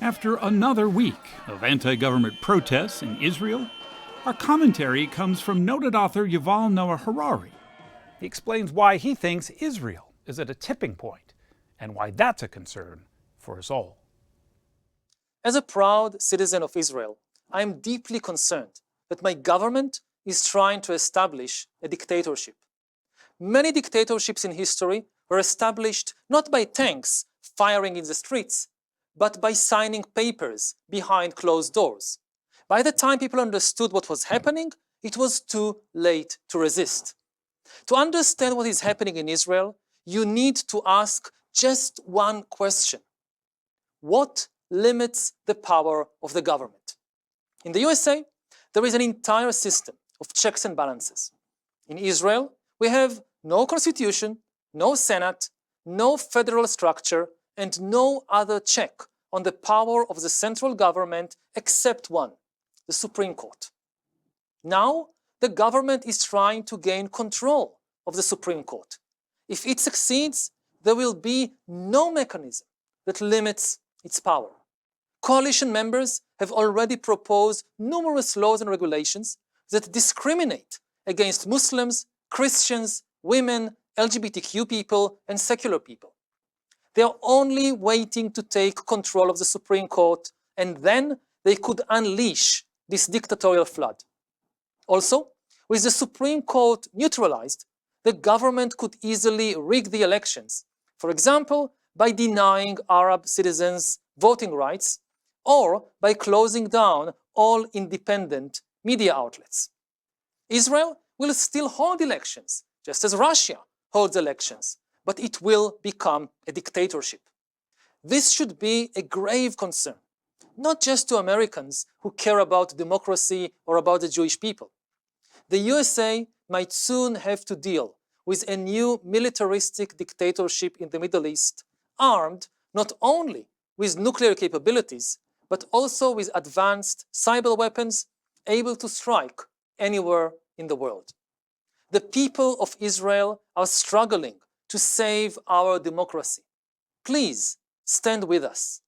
After another week of anti-government protests in Israel, our commentary comes from noted author Yuval Noah Harari. He explains why he thinks Israel is at a tipping point and why that's a concern for us all. As a proud citizen of Israel, I am deeply concerned that my government is trying to establish a dictatorship. Many dictatorships in history were established not by tanks firing in the streets, but by signing papers behind closed doors. By the time people understood what was happening, it was too late to resist. To understand what is happening in Israel, you need to ask just one question. What limits the power of the government? In the USA, there is an entire system of checks and balances. In Israel, we have no constitution, no Senate, no federal structure, and no other check on the power of the central government except one, the Supreme Court. Now, the government is trying to gain control of the Supreme Court. If it succeeds, there will be no mechanism that limits its power. Coalition members have already proposed numerous laws and regulations that discriminate against Muslims, Christians, women, LGBTQ people, and secular people. They are only waiting to take control of the Supreme Court, and then they could unleash this dictatorial flood. Also, with the Supreme Court neutralized, the government could easily rig the elections, for example, by denying Arab citizens voting rights or by closing down all independent media outlets. Israel will still hold elections, just as Russia holds elections, but it will become a dictatorship. This should be a grave concern, not just to Americans who care about democracy or about the Jewish people. The USA might soon have to deal with a new militaristic dictatorship in the Middle East, armed not only with nuclear capabilities, but also with advanced cyber weapons able to strike anywhere in the world. The people of Israel are struggling to save our democracy. Please stand with us.